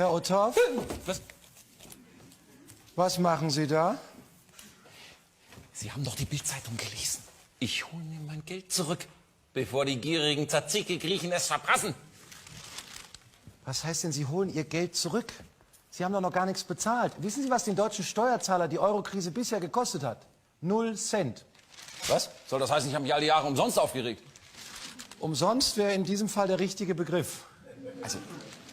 Herr Uthoff? Was? Was machen Sie da? Sie haben doch die Bild-Zeitung gelesen. Ich hole mir mein Geld zurück, bevor die gierigen Tzatziki-Griechen es verprassen. Was heißt denn, Sie holen Ihr Geld zurück? Sie haben doch noch gar nichts bezahlt. Wissen Sie, was den deutschen Steuerzahler die Euro-Krise bisher gekostet hat? 0 Cent. Was? Soll das heißen, ich habe mich alle Jahre umsonst aufgeregt? Umsonst wäre in diesem Fall der richtige Begriff. Also,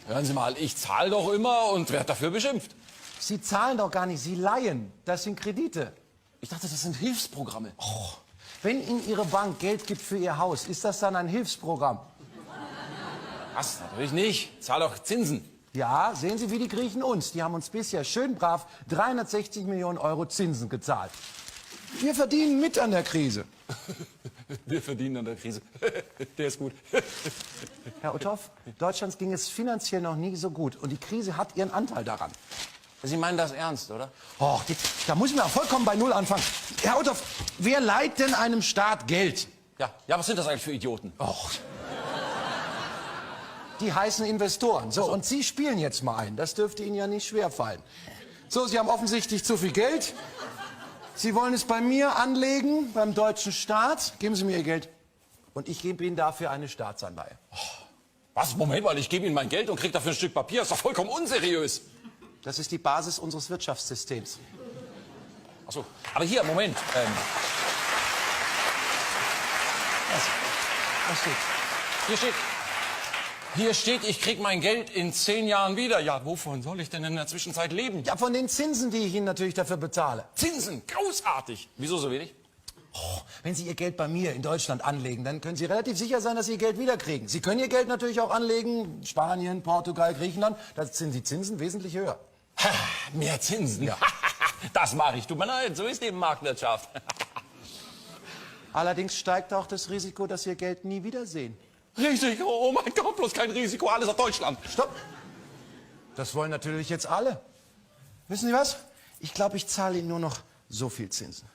hören Sie mal, ich zahle doch immer und werde dafür beschimpft. Sie zahlen doch gar nicht, Sie leihen. Das sind Kredite. Ich dachte, das sind Hilfsprogramme. Oh, wenn Ihnen Ihre Bank Geld gibt für Ihr Haus, ist das dann ein Hilfsprogramm? Was? Natürlich nicht. Ich zahle doch Zinsen. Ja, sehen Sie, wie die Griechen uns. Die haben uns bisher schön brav 360 Millionen Euro Zinsen gezahlt. Wir verdienen mit an der Krise. Wir verdienen an der Krise. Der ist gut. Herr Uthoff, Deutschland ging es finanziell noch nie so gut. Und die Krise hat ihren Anteil daran. Sie meinen das ernst, oder? Och, da muss ich mir vollkommen bei Null anfangen. Herr Uthoff, wer leiht denn einem Staat Geld? Ja, was sind das eigentlich für Idioten? Och. Die heißen Investoren. So, und Sie spielen jetzt mal ein. Das dürfte Ihnen ja nicht schwerfallen. So, Sie haben offensichtlich zu viel Geld. Sie wollen es bei mir anlegen, beim deutschen Staat. Geben Sie mir Ihr Geld. Und ich gebe Ihnen dafür eine Staatsanleihe. Was? Moment mal, ich gebe Ihnen mein Geld und kriege dafür ein Stück Papier. Das ist doch vollkommen unseriös. Das ist die Basis unseres Wirtschaftssystems. Ach so, aber hier, Moment. Was steht? Hier steht, ich krieg mein Geld in 10 Jahren wieder. Ja, wovon soll ich denn in der Zwischenzeit leben? Ja, von den Zinsen, die ich Ihnen natürlich dafür bezahle. Zinsen, großartig. Wieso so wenig? Oh, wenn Sie Ihr Geld bei mir in Deutschland anlegen, dann können Sie relativ sicher sein, dass Sie Ihr Geld wiederkriegen. Sie können Ihr Geld natürlich auch anlegen, Spanien, Portugal, Griechenland. Da sind die Zinsen wesentlich höher. Ha, mehr Zinsen? Ja. Das mache ich. Tut mir leid, so ist eben Marktwirtschaft. Allerdings steigt auch das Risiko, dass Sie Ihr Geld nie wiedersehen. Risiko? Oh mein Gott, bloß kein Risiko. Alles auf Deutschland. Stopp! Das wollen natürlich jetzt alle. Wissen Sie was? Ich glaube, ich zahle Ihnen nur noch so viel Zinsen.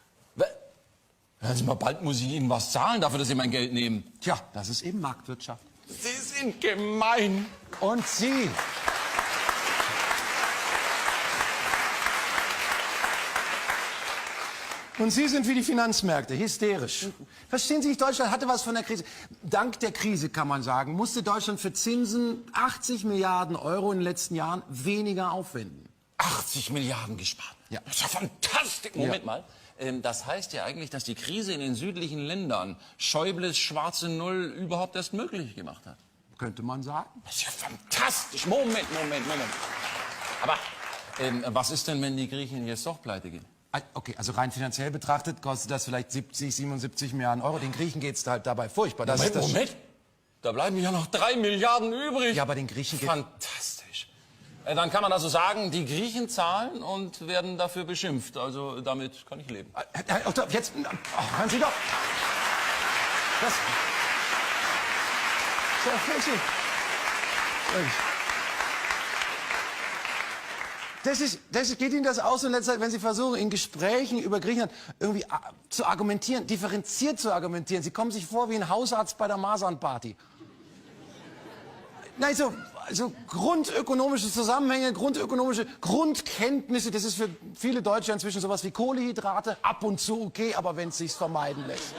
Hören Sie mal, bald muss ich Ihnen was zahlen dafür, dass Sie mein Geld nehmen. Tja, das ist eben Marktwirtschaft. Sie sind gemein. Und Sie? Und Sie sind wie die Finanzmärkte, hysterisch. Verstehen Sie, Deutschland hatte was von der Krise. Dank der Krise, kann man sagen, musste Deutschland für Zinsen 80 Milliarden Euro in den letzten Jahren weniger aufwenden. 80 Milliarden gespart. Ja. Das ist ja fantastisch. Moment mal. Das heißt ja eigentlich, dass die Krise in den südlichen Ländern Schäubles schwarze Null überhaupt erst möglich gemacht hat. Könnte man sagen. Das ist ja fantastisch. Moment. Aber was ist denn, wenn die Griechen jetzt doch pleite gehen? Okay, also rein finanziell betrachtet kostet das vielleicht 70, 77 Milliarden Euro. Den Griechen geht's halt dabei furchtbar. Das ist das Moment. Da bleiben ja noch 3 Milliarden übrig. Ja, aber den Griechen geht... Fantastisch. Dann kann man also sagen, die Griechen zahlen und werden dafür beschimpft. Also damit kann ich leben. Jetzt... Oh, hören Sie doch! Das... Geht Ihnen das aus in letzter Zeit, wenn Sie versuchen, in Gesprächen über Griechenland irgendwie zu argumentieren, differenziert zu argumentieren? Sie kommen sich vor wie ein Hausarzt bei der Masernparty. Nein, so grundökonomische Zusammenhänge, grundökonomische Grundkenntnisse, das ist für viele Deutsche inzwischen sowas wie Kohlenhydrate, ab und zu okay, aber wenn es sich vermeiden lässt.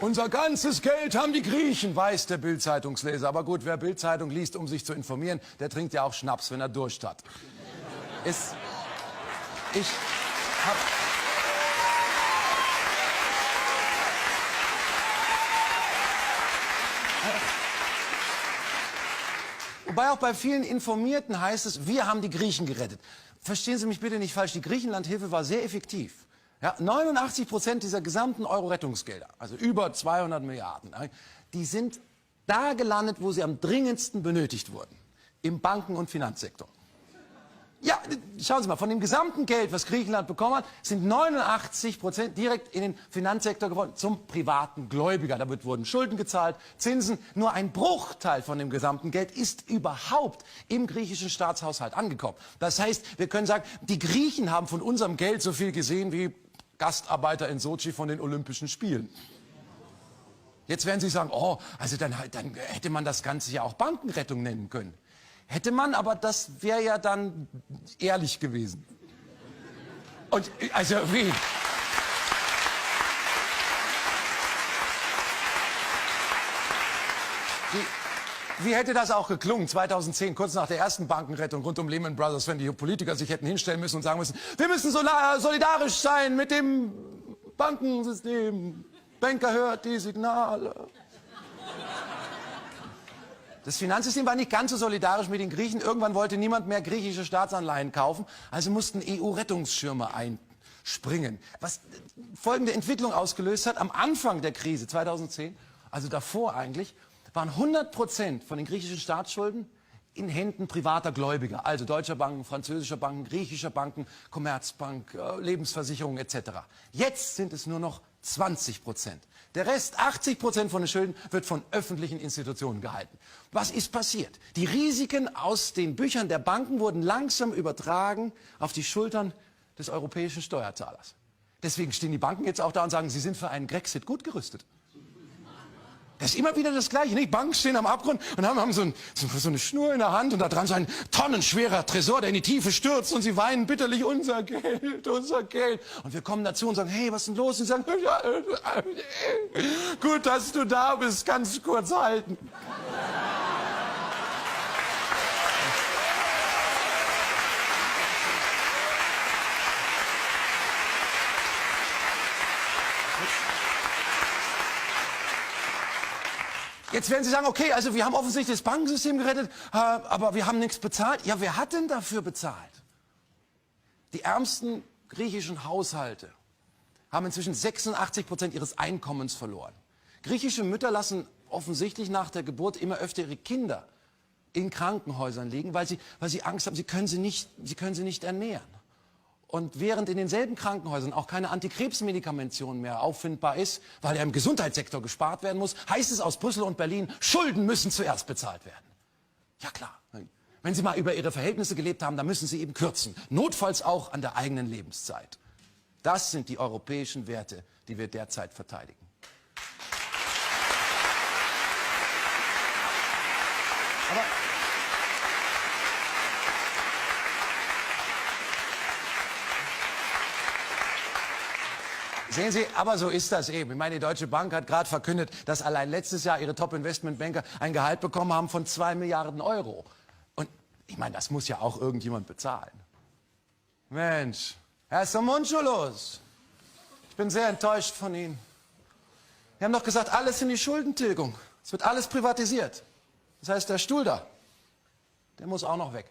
Unser ganzes Geld haben die Griechen, weiß der Bild-Zeitungsleser. Aber gut, wer Bild-Zeitung liest, um sich zu informieren, der trinkt ja auch Schnaps, wenn er Durst hat. Wobei auch bei vielen Informierten heißt es, wir haben die Griechen gerettet. Verstehen Sie mich bitte nicht falsch, die Griechenlandhilfe war sehr effektiv. Ja, 89% dieser gesamten Euro-Rettungsgelder, also über 200 Milliarden, die sind da gelandet, wo sie am dringendsten benötigt wurden. Im Banken- und Finanzsektor. Ja, schauen Sie mal, von dem gesamten Geld, was Griechenland bekommen hat, sind 89% direkt in den Finanzsektor geworden, zum privaten Gläubiger. Damit wurden Schulden gezahlt, Zinsen. Nur ein Bruchteil von dem gesamten Geld ist überhaupt im griechischen Staatshaushalt angekommen. Das heißt, wir können sagen, die Griechen haben von unserem Geld so viel gesehen wie Gastarbeiter in Sochi von den Olympischen Spielen. Jetzt werden Sie sagen, oh, also dann hätte man das Ganze ja auch Bankenrettung nennen können. Hätte man, aber das wäre ja dann ehrlich gewesen. Und also wie? Wie hätte das auch geklungen 2010, kurz nach der ersten Bankenrettung rund um Lehman Brothers, wenn die Politiker sich hätten hinstellen müssen und sagen müssen, wir müssen solidarisch sein mit dem Bankensystem. Banker hört die Signale. Das Finanzsystem war nicht ganz so solidarisch mit den Griechen. Irgendwann wollte niemand mehr griechische Staatsanleihen kaufen, also mussten EU-Rettungsschirme einspringen. Was folgende Entwicklung ausgelöst hat, am Anfang der Krise 2010, also davor eigentlich, waren 100% von den griechischen Staatsschulden in Händen privater Gläubiger, also deutscher Banken, französischer Banken, griechischer Banken, Commerzbank, Lebensversicherungen etc. Jetzt sind es nur noch 20%. Der Rest, 80% von den Schulden, wird von öffentlichen Institutionen gehalten. Was ist passiert? Die Risiken aus den Büchern der Banken wurden langsam übertragen auf die Schultern des europäischen Steuerzahlers. Deswegen stehen die Banken jetzt auch da und sagen, sie sind für einen Grexit gut gerüstet. Das ist immer wieder das Gleiche. Die Banken stehen am Abgrund und haben so eine Schnur in der Hand und da dran so ein tonnenschwerer Tresor, der in die Tiefe stürzt und sie weinen bitterlich, unser Geld, unser Geld. Und wir kommen dazu und sagen, hey, was ist denn los? Und sie sagen, ja, gut, dass du da bist, ganz kurz halten. Jetzt werden Sie sagen, okay, also wir haben offensichtlich das Bankensystem gerettet, aber wir haben nichts bezahlt. Ja, wer hat denn dafür bezahlt? Die ärmsten griechischen Haushalte haben inzwischen 86% ihres Einkommens verloren. Griechische Mütter lassen offensichtlich nach der Geburt immer öfter ihre Kinder in Krankenhäusern liegen, weil sie Angst haben, sie können sie nicht ernähren. Und während in denselben Krankenhäusern auch keine Antikrebsmedikamentation mehr auffindbar ist, weil ja im Gesundheitssektor gespart werden muss, heißt es aus Brüssel und Berlin, Schulden müssen zuerst bezahlt werden. Ja klar, wenn Sie mal über Ihre Verhältnisse gelebt haben, dann müssen Sie eben kürzen. Notfalls auch an der eigenen Lebenszeit. Das sind die europäischen Werte, die wir derzeit verteidigen. Aber sehen Sie, aber so ist das eben. Ich meine, die Deutsche Bank hat gerade verkündet, dass allein letztes Jahr ihre Top-Investment-Banker ein Gehalt bekommen haben von 2 Milliarden Euro. Und ich meine, das muss ja auch irgendjemand bezahlen. Mensch, Herr Somontschoulos, ich bin sehr enttäuscht von Ihnen. Wir haben doch gesagt, alles in die Schuldentilgung. Es wird alles privatisiert. Das heißt, der Stuhl da, der muss auch noch weg.